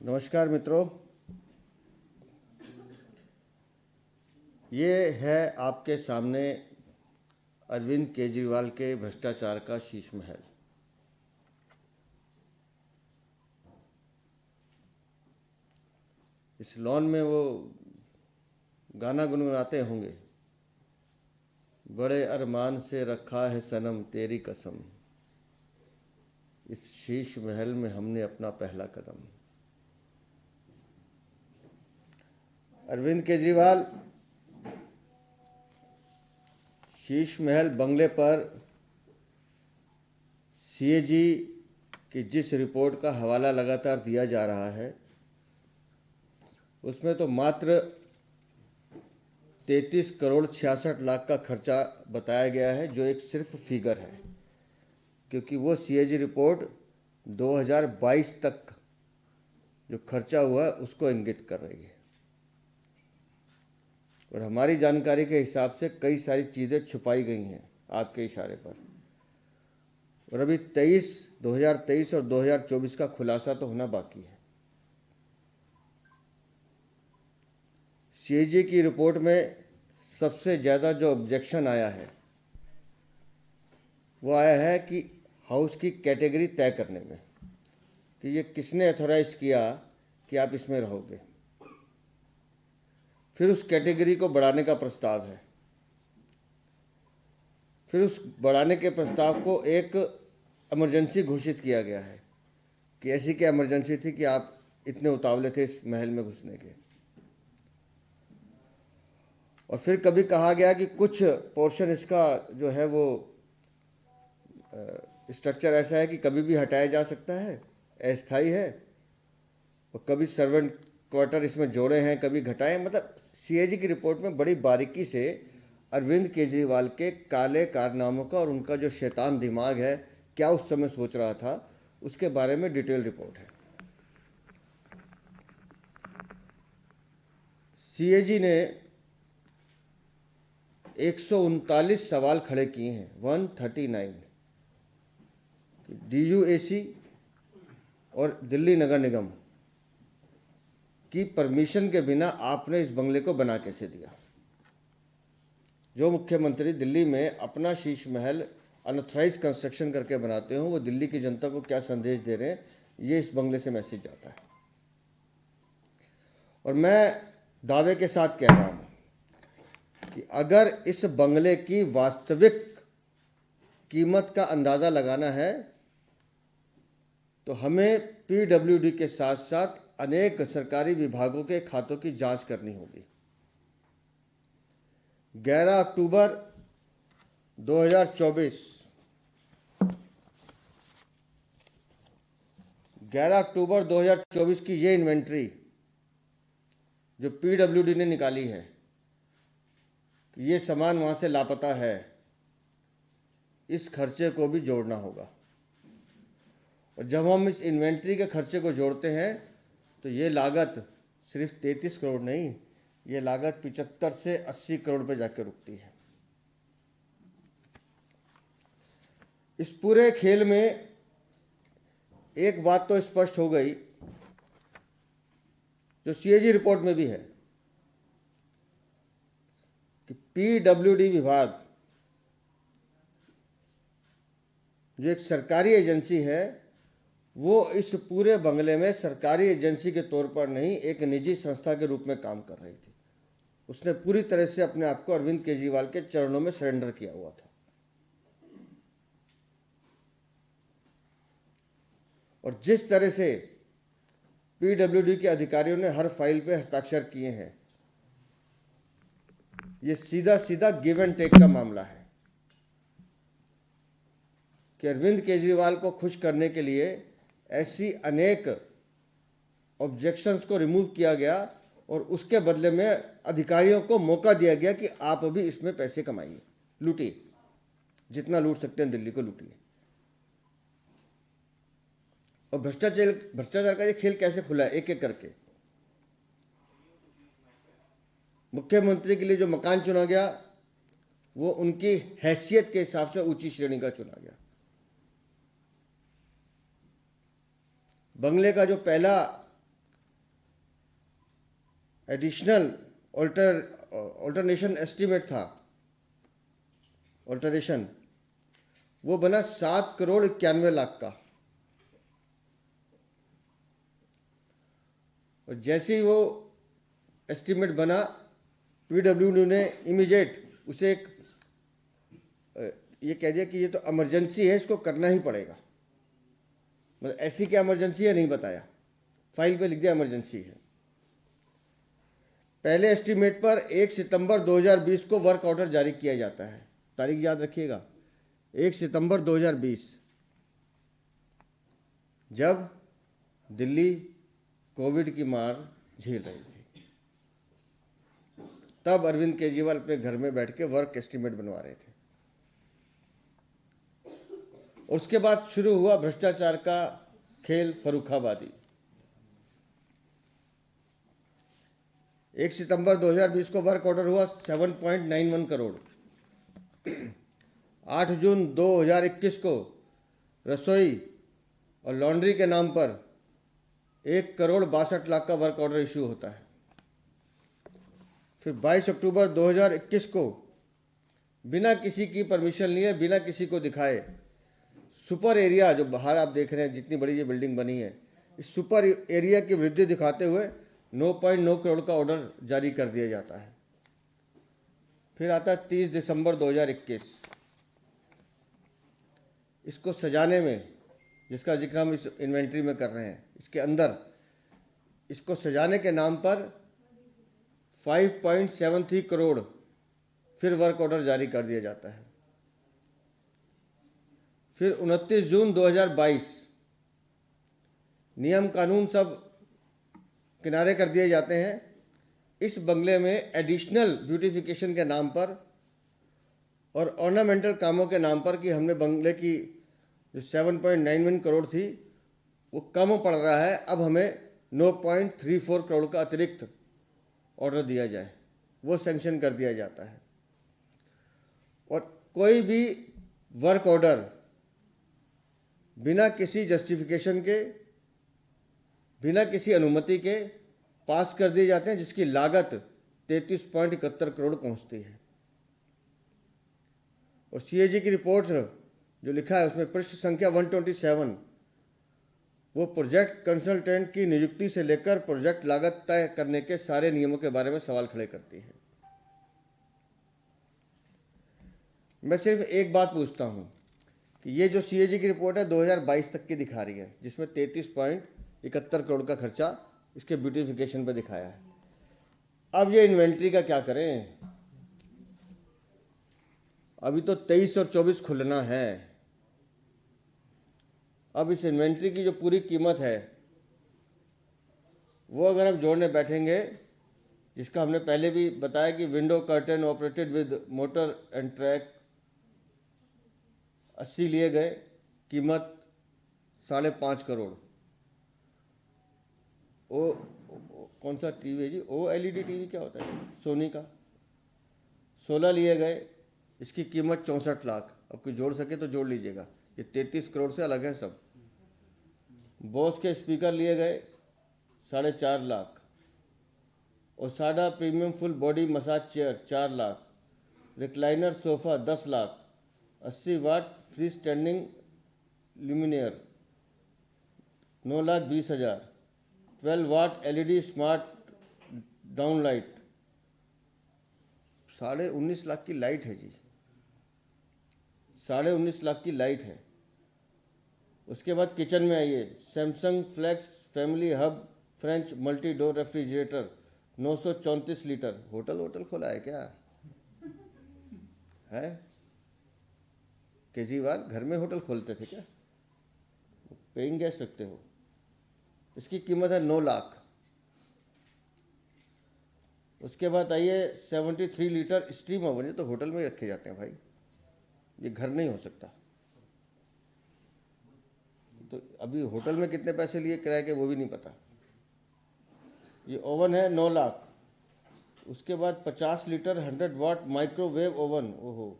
नमस्कार मित्रों, ये है आपके सामने अरविंद केजरीवाल के भ्रष्टाचार का शीश महल। इस लॉन में वो गाना गुनगुनाते होंगे, बड़े अरमान से रखा है सनम तेरी कसम, इस शीश महल में हमने अपना पहला कदम। अरविंद केजरीवाल शीश महल बंगले पर सीएजी की जिस रिपोर्ट का हवाला लगातार दिया जा रहा है, उसमें तो मात्र 33 करोड़ 66 लाख का खर्चा बताया गया है, जो एक सिर्फ फिगर है, क्योंकि वो सीएजी रिपोर्ट 2022 तक जो खर्चा हुआ उसको इंगित कर रही है। और हमारी जानकारी के हिसाब से कई सारी चीज़ें छुपाई गई हैं आपके इशारे पर, और अभी 2023 और 2024 का खुलासा तो होना बाकी है। सीएजी की रिपोर्ट में सबसे ज़्यादा जो ऑब्जेक्शन आया है वो आया है कि हाउस की कैटेगरी तय करने में, कि ये किसने अथॉराइज किया कि आप इसमें रहोगे। फिर उस कैटेगरी को बढ़ाने का प्रस्ताव है, फिर उस बढ़ाने के प्रस्ताव को एक इमरजेंसी घोषित किया गया है कि ऐसी क्या इमरजेंसी थी कि आप इतने उतावले थे इस महल में घुसने के। और फिर कभी कहा गया कि कुछ पोर्शन इसका जो है वो स्ट्रक्चर ऐसा है कि कभी भी हटाया जा सकता है, अस्थायी है, और कभी सर्वेंट क्वार्टर इसमें जोड़े हैं, कभी घटाए। मतलब सीएजी की रिपोर्ट में बड़ी बारीकी से अरविंद केजरीवाल के काले कारनामों का और उनका जो शैतान दिमाग है, क्या उस समय सोच रहा था, उसके बारे में डिटेल रिपोर्ट है। सीएजी ने 139 सवाल खड़े किए हैं, 139, डीयूएसी और दिल्ली नगर निगम की परमिशन के बिना आपने इस बंगले को बना कैसे दिया। जो मुख्यमंत्री दिल्ली में अपना शीश महल अनऑथराइज कंस्ट्रक्शन करके बनाते हो, वो दिल्ली की जनता को क्या संदेश दे रहे हैं, ये इस बंगले से मैसेज जाता है। और मैं दावे के साथ कह रहा हूं कि अगर इस बंगले की वास्तविक कीमत का अंदाजा लगाना है तो हमें पीडब्ल्यूडी के साथ साथ अनेक सरकारी विभागों के खातों की जांच करनी होगी। 11 अक्टूबर 2024 की ये इन्वेंट्री जो पीडब्ल्यूडी ने निकाली है कि ये सामान वहां से लापता है, इस खर्चे को भी जोड़ना होगा। और जब हम इस इन्वेंट्री के खर्चे को जोड़ते हैं तो ये लागत सिर्फ 33 करोड़ नहीं, ये लागत 75 से 80 करोड़ पे जाकर रुकती है। इस पूरे खेल में एक बात तो स्पष्ट हो गई, जो सीएजी रिपोर्ट में भी है, कि पीडब्ल्यूडी विभाग जो एक सरकारी एजेंसी है, वो इस पूरे बंगले में सरकारी एजेंसी के तौर पर नहीं, एक निजी संस्था के रूप में काम कर रही थी। उसने पूरी तरह से अपने आप को अरविंद केजरीवाल के चरणों में सरेंडर किया हुआ था। और जिस तरह से पीडब्ल्यूडी के अधिकारियों ने हर फाइल पे हस्ताक्षर किए हैं, ये सीधा सीधा गिव एंड टेक का मामला है कि अरविंद केजरीवाल को खुश करने के लिए ऐसी अनेक ऑब्जेक्शंस को रिमूव किया गया और उसके बदले में अधिकारियों को मौका दिया गया कि आप अभी इसमें पैसे कमाइए, लूटिए, जितना लूट सकते हैं दिल्ली को लूटिए। और भ्रष्टाचार का ये खेल कैसे खुला है, एक एक करके। मुख्यमंत्री के लिए जो मकान चुना गया वो उनकी हैसियत के हिसाब से ऊंची श्रेणी का चुना गया। बंगले का जो पहला एडिशनल ऑल्टरनेशन एस्टीमेट था, ऑल्टरेशन, वो बना 7,91,00,000 का। और जैसे ही वो एस्टीमेट बना, पीडब्ल्यूडी ने इमीडिएट उसे एक ये कह दिया कि ये तो इमरजेंसी है, इसको करना ही पड़ेगा। मतलब ऐसी क्या इमरजेंसी है नहीं बताया, फाइल पे लिख दिया इमरजेंसी है। पहले एस्टीमेट पर 1 सितंबर 2020 को वर्क ऑर्डर जारी किया जाता है। तारीख याद रखिएगा, 1 सितंबर 2020, जब दिल्ली कोविड की मार झेल रही थी। तब अरविंद केजरीवाल अपने घर में बैठ के वर्क एस्टीमेट बनवा रहे थे। और उसके बाद शुरू हुआ भ्रष्टाचार का खेल, फर्रुखाबादी। 1 सितंबर 2020 को वर्क ऑर्डर हुआ 7.91 करोड़। 8 जून 2021 को रसोई और लॉन्ड्री के नाम पर 1,62,00,000 का वर्क ऑर्डर इशू होता है। फिर 22 अक्टूबर 2021 को बिना किसी की परमिशन लिए, बिना किसी को दिखाए, सुपर एरिया, जो बाहर आप देख रहे हैं जितनी बड़ी ये बिल्डिंग बनी है, इस सुपर एरिया की वृद्धि दिखाते हुए 9.9 करोड़ का ऑर्डर जारी कर दिया जाता है। फिर आता है 30 दिसंबर 2021। इसको सजाने में, जिसका जिक्र हम इस इन्वेंट्री में कर रहे हैं, इसके अंदर इसको सजाने के नाम पर 5.73 करोड़ फिर वर्क ऑर्डर जारी कर दिया जाता है। फिर 29 जून 2022 नियम कानून सब किनारे कर दिए जाते हैं। इस बंगले में एडिशनल ब्यूटिफिकेशन के नाम पर और ऑर्नामेंटल कामों के नाम पर कि हमने बंगले की जो 7.91 करोड़ थी वो कम पड़ रहा है, अब हमें 9.34 करोड़ का अतिरिक्त ऑर्डर दिया जाए, वो सैंक्शन कर दिया जाता है। और कोई भी वर्क ऑर्डर बिना किसी जस्टिफिकेशन के, बिना किसी अनुमति के पास कर दिए जाते हैं, जिसकी लागत 33.71 करोड़ पहुंचती है। और सीएजी की रिपोर्ट जो लिखा है उसमें पृष्ठ संख्या 127, वो प्रोजेक्ट कंसल्टेंट की नियुक्ति से लेकर प्रोजेक्ट लागत तय करने के सारे नियमों के बारे में सवाल खड़े करती है। मैं सिर्फ एक बात पूछता हूं कि ये जो सीएजी की रिपोर्ट है 2022 तक की दिखा रही है, जिसमें 33.71 करोड़ का खर्चा इसके ब्यूटिफिकेशन पर दिखाया है। अब ये इन्वेंट्री का क्या करें? अभी तो 23 और 24 खुलना है। अब इस इन्वेंट्री की जो पूरी कीमत है वो अगर हम जोड़ने बैठेंगे, जिसका हमने पहले भी बताया कि window curtain operated with motor and track 80 लिए गए, कीमत 5.5 करोड़। कौन सा टीवी है जी? OLED टीवी क्या होता है? सोनी का। 16 लिए गए, इसकी कीमत 64 लाख। अब कोई जोड़ सके तो जोड़ लीजिएगा, ये 33 करोड़ से अलग है सब। बॉस के स्पीकर लिए गए 4.5 लाख। और साडा premium full body massage chair 4 lakh. Recliner sofa 10 lakh. 80 वाट फ्री स्टैंडिंग ल्यूमिनियर 9,20,000। 12 वाट LED smart down light 19.5 lakh की लाइट है जी, 19.5 लाख की लाइट है। उसके बाद किचन में आइए, Samsung flex family hub French multi door refrigerator 934 litre. Hotel खोला है क्या है? केजरीवाल घर में होटल खोलते थे क्या? पेइंग गेस्ट रखते हो? इसकी कीमत है 9 लाख। उसके बाद आइए 73 लीटर स्टीम ओवन। ये तो होटल में रखे जाते हैं भाई, ये घर नहीं हो सकता। तो अभी होटल में कितने पैसे लिए किराए के वो भी नहीं पता। ये ओवन है 9 लाख। उसके बाद 50 लीटर 100 वाट माइक्रोवेव ओवन, ओहो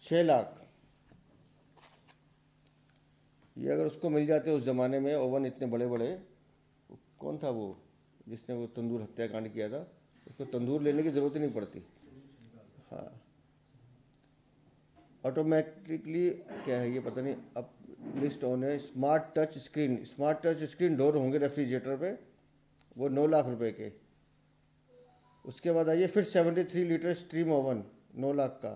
6 लाख। ये अगर उसको मिल जाते उस ज़माने में ओवन, इतने बड़े बड़े, कौन था वो जिसने वो तंदूर हत्याकांड किया था, उसको तंदूर लेने की ज़रूरत ही नहीं पड़ती। हाँ, ऑटोमेटिकली क्या है ये पता नहीं, अब लिस्ट ऑन है। स्मार्ट टच स्क्रीन डोर होंगे रेफ्रिजरेटर पे, वो 9 लाख रुपए के। उसके बाद आइए फिर 73 लीटर स्ट्रीम ओवन 9 लाख का।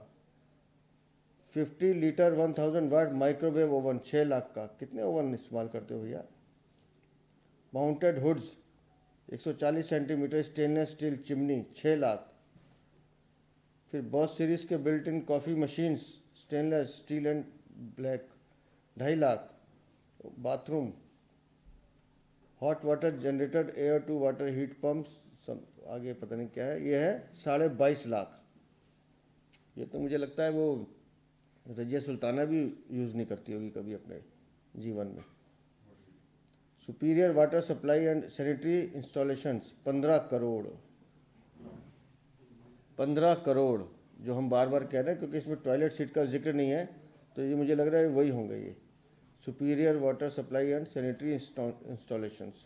50 litre 1000 watt microwave oven 6 lakh का। कितने ओवन इस्तेमाल करते हो भैया। Mounted hoods 140 centimetre stainless steel chimney 6 lakh. फिर बॉस सीरीज के built in coffee machines stainless steel and black 2.5 lakh. Bathroom hot water generator air to water heat pump सब आगे पता नहीं क्या है, ये है 22.5 लाख। ये तो मुझे लगता है वो रजिया सुल्ताना भी यूज़ नहीं करती होगी कभी अपने जीवन में। Superior water supply and sanitary installations 15 crore. 15 crore जो हम बार बार कह रहे हैं, क्योंकि इसमें टॉयलेट सीट का जिक्र नहीं है, तो ये मुझे लग रहा है वही होंगे ये superior water supply and sanitary installations.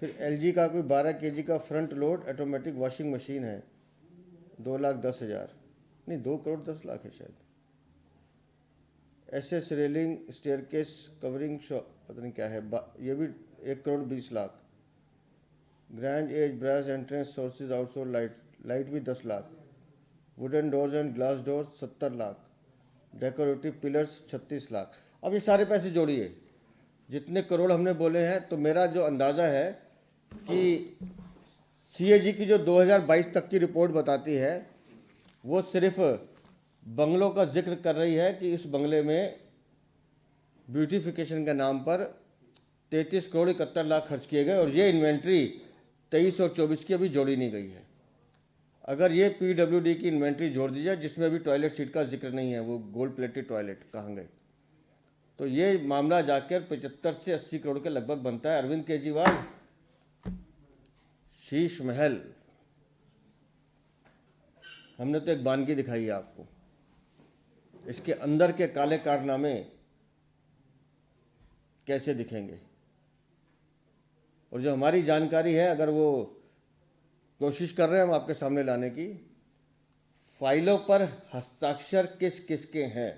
फिर एलजी का कोई 12 केजी का front load automatic washing machine है 2,10,000, नहीं 2 करोड़ 10 लाख है शायद। SS railing staircase covering shop पता नहीं क्या है, ये भी 1 crore 20 lakh. Grand edge brass entrance sources outdoor light भी 10 lakh. Wooden doors and glass doors 70 lakh. Decorative pillars 36 lakh. अब ये सारे पैसे जोड़िए, जितने करोड़ हमने बोले हैं, तो मेरा जो अंदाज़ा है कि सीएजी की जो 2022 तक की रिपोर्ट बताती है, वो सिर्फ बंगलों का जिक्र कर रही है कि इस बंगले में ब्यूटिफिकेशन के नाम पर 33 करोड़ 71 लाख खर्च किए गए, और ये इन्वेंट्री 23 और 24 की अभी जोड़ी नहीं गई है। अगर ये पीडब्ल्यूडी की इन्वेंट्री जोड़ दी जाए, जिसमें अभी टॉयलेट सीट का जिक्र नहीं है, वो गोल्ड प्लेटेड टॉयलेट कहाँ गए, तो ये मामला जाकर 75 से 80 करोड़ के लगभग बनता है। अरविंद केजरीवाल शीश महल, हमने तो एक वानगी दिखाई है आपको, इसके अंदर के काले कारनामे कैसे दिखेंगे। और जो हमारी जानकारी है, अगर वो कोशिश कर रहे हैं हम आपके सामने लाने की, फाइलों पर हस्ताक्षर किस किस के हैं,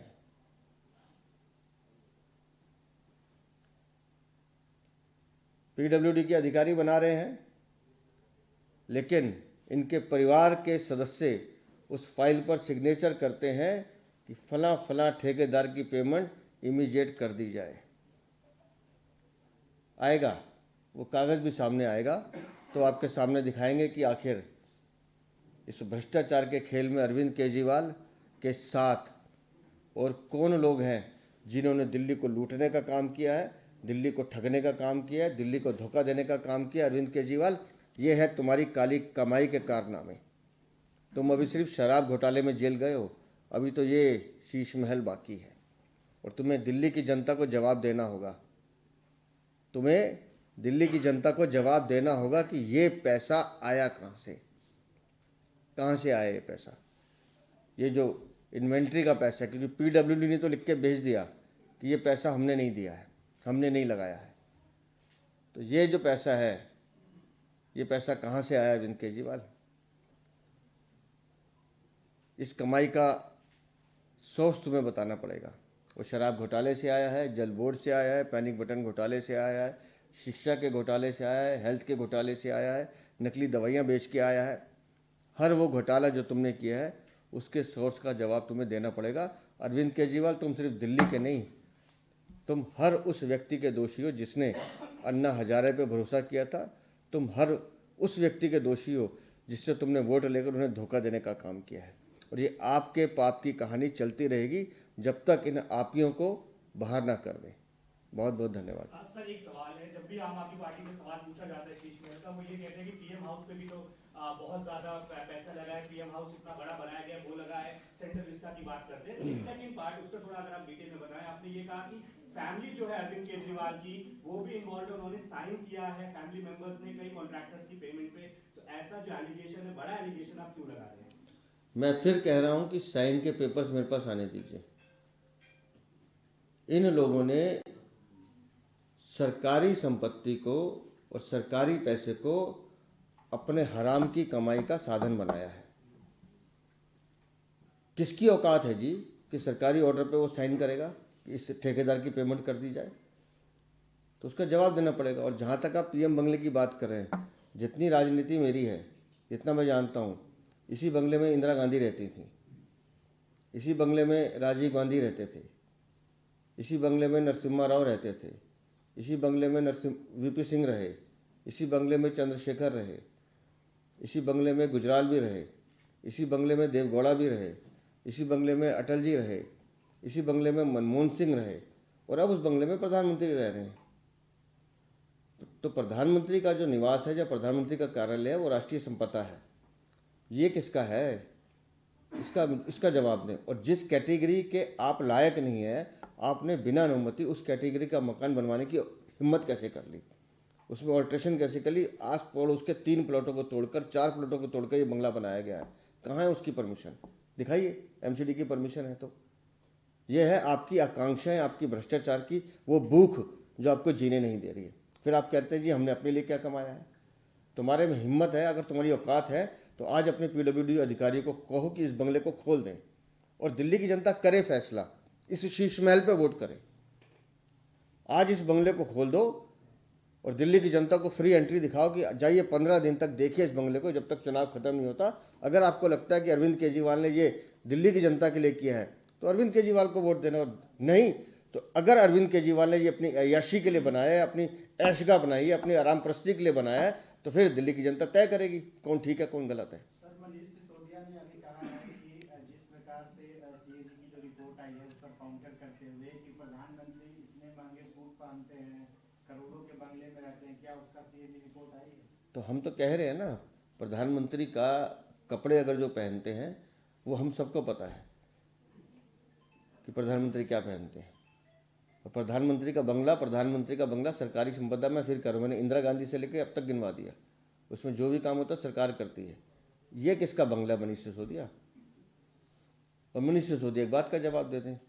पीडब्ल्यूडी के अधिकारी बना रहे हैं, लेकिन इनके परिवार के सदस्य उस फाइल पर सिग्नेचर करते हैं कि फला फला ठेकेदार की पेमेंट इमीडिएट कर दी जाए। आएगा वो कागज़ भी सामने आएगा, तो आपके सामने दिखाएंगे कि आखिर इस भ्रष्टाचार के खेल में अरविंद केजरीवाल के साथ और कौन लोग हैं जिन्होंने दिल्ली को लूटने का काम किया है, दिल्ली को ठगने का काम किया है, दिल्ली को धोखा देने का काम किया। अरविंद केजरीवाल, ये है तुम्हारी काली कमाई के कारनामे। तुम अभी सिर्फ शराब घोटाले में जेल गए हो, अभी तो ये शीश महल बाकी है, और तुम्हें दिल्ली की जनता को जवाब देना होगा। तुम्हें दिल्ली की जनता को जवाब देना होगा कि ये पैसा आया कहाँ से आया ये पैसा, ये जो इन्वेंट्री का पैसा है, क्योंकि पीडब्ल्यूडी ने तो लिख के भेज दिया कि ये पैसा हमने नहीं दिया है, हमने नहीं लगाया है। तो ये जो पैसा है, ये पैसा कहाँ से आया अरविंद केजरीवाल? इस कमाई का सोर्स तुम्हें बताना पड़ेगा। वो शराब घोटाले से आया है, जल बोर्ड से आया है, पैनिक बटन घोटाले से आया है, शिक्षा के घोटाले से आया है, हेल्थ के घोटाले से आया है, नकली दवाइयाँ बेच के आया है। हर वो घोटाला जो तुमने किया है, उसके सोर्स का जवाब तुम्हें देना पड़ेगा। अरविंद केजरीवाल, तुम सिर्फ दिल्ली के नहीं, तुम हर उस व्यक्ति के दोषी हो जिसने अन्ना हजारे पे भरोसा किया था। तुम हर उस व्यक्ति के दोषी हो जिससे तुमने वोट लेकर उन्हें धोखा देने का काम किया है। और ये आपके पाप की कहानी चलती रहेगी जब तक इन आपियों को बाहर ना कर दें। बहुत बहुत धन्यवाद। सर, एक सवाल है, जब भी आम आदमी पार्टी से सवाल पूछा जाता है शीश महल का, वो ये कहते हैं कि पीएम हाउस पे भी तो बहुत ज्यादा पैसा लगा है, पीएम हाउस इतना बड़ा बनाया गया, वो लगा है, सेंट्रल विस्टा की बात करते हैं। सेकंड पार्ट, उस पर थोड़ा अगर आप डिटेल में बताएं। आपने ये कहा कि फैमिली जो है अरविंद केजरीवाल की, वो भी इन्वॉल्व है, उन्होंने साइन किया है फैमिली मेंबर्स ने कई कॉन्ट्रैक्टर्स की पेमेंट पे। तो ऐसा जो एलिगेशन है, बड़ा एलिगेशन, आप क्यों लगा रहे हैं? मैं फिर कह रहा हूं कि साइन के पेपर्स मेरे पास आने दीजिए। इन लोगों ने सरकारी संपत्ति को और सरकारी पैसे को अपने हराम की कमाई का साधन बनाया है। किसकी औकात है जी कि सरकारी ऑर्डर पे वो साइन करेगा कि इस ठेकेदार की पेमेंट कर दी जाए? तो उसका जवाब देना पड़ेगा। और जहाँ तक आप पीएम बंगले की बात कर रहे हैं, जितनी राजनीति मेरी है, जितना मैं जानता हूँ, इसी बंगले में इंदिरा गांधी रहती थी, इसी बंगले में राजीव गांधी रहते थे, इसी बंगले में नरसिम्हा राव रहते थे, इसी बंगले में वीपी सिंह रहे, इसी बंगले में चंद्रशेखर रहे, इसी बंगले में गुजराल भी रहे, इसी बंगले में देवगौड़ा भी रहे, इसी बंगले में अटल जी रहे, इसी बंगले में मनमोहन सिंह रहे, और अब उस बंगले में प्रधानमंत्री रह रहे हैं। तो प्रधानमंत्री का जो निवास है, जो प्रधानमंत्री का कार्यालय है, वो राष्ट्रीय संपदा है। ये किसका है? इसका जवाब दें। और जिस कैटेगरी के आप लायक नहीं है, आपने बिना अनुमति उस कैटेगरी का मकान बनवाने की हिम्मत कैसे कर ली? उसमें ऑल्ट्रेशन कैसे कर ली? आस पड़ोस के 3 प्लॉटों को तोड़कर, 4 प्लॉटों को तोड़कर ये बंगला बनाया गया है। कहाँ है उसकी परमिशन? दिखाइए, एमसीडी की परमिशन है तो। यह है आपकी आकांक्षाएं, आपकी भ्रष्टाचार की वो भूख जो आपको जीने नहीं दे रही है। फिर आप कहते हैं जी हमने अपने लिए क्या कमाया है। तुम्हारे में हिम्मत है, अगर तुम्हारी औकात है तो आज अपने पीडब्ल्यूडी अधिकारी को कहो कि इस बंगले को खोल दें, और दिल्ली की जनता करे फैसला, इस शीश महल पे वोट करे। आज इस बंगले को खोल दो और दिल्ली की जनता को फ्री एंट्री दिखाओ कि जाइए 15 दिन तक देखिए इस बंगले को, जब तक चुनाव खत्म नहीं होता। अगर आपको लगता है कि अरविंद केजरीवाल ने ये दिल्ली की जनता के लिए किया है तो अरविंद केजरीवाल को वोट देना, और नहीं तो अगर अरविंद केजरीवाल ने ये अपनी अय्याशी के लिए बनाया है, अपनी ऐशगा बनाई है, अपनी आराम प्रस्ती के लिए बनाया है, तो फिर दिल्ली की जनता तय करेगी कौन ठीक है कौन गलत है। सर, मनीष सिसोदिया ने अभी कहा है कि जिस प्रकार से सीएजी की जो रिपोर्ट आई है उस पर काउंटर करते हुए कि प्रधानमंत्री इतने महंगे सूट पहनते हैं, करोड़ों के बंगले में रहते हैं, क्या उसका सीएजी रिपोर्ट आई है? तो हम तो कह रहे हैं ना, प्रधानमंत्री का कपड़े अगर जो पहनते हैं वो हम सबको पता है कि प्रधानमंत्री क्या पहनते हैं। और प्रधानमंत्री का बंगला सरकारी संपदा में, फिर करो, मैंने इंदिरा गांधी से लेकर अब तक गिनवा दिया, उसमें जो भी काम होता है सरकार करती है। ये किसका बंगला? मनीष सिसोदिया। और मनीष सिसोदिया एक बात का जवाब देते हैं,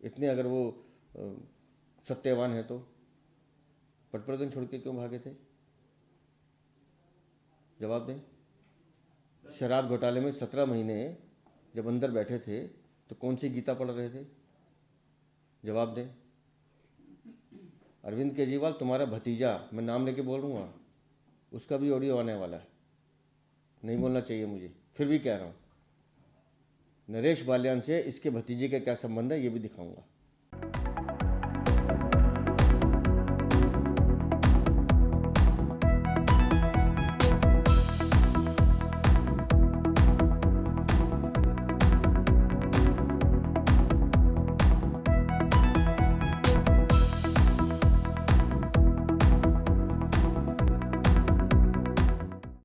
इतने अगर वो सत्यवान है तो पटप्रदन छोड़ के क्यों भागे थे? जवाब दें। शराब घोटाले में 17 महीने जब अंदर बैठे थे तो कौन सी गीता पढ़ रहे थे? जवाब दें। अरविंद केजरीवाल तुम्हारा भतीजा, मैं नाम लेके बोल रहा हूँ, उसका भी ऑडियो आने वाला है, नहीं बोलना चाहिए मुझे, फिर भी कह रहा हूँ। नरेश बाल्यान से इसके भतीजे का क्या संबंध है ये भी दिखाऊंगा।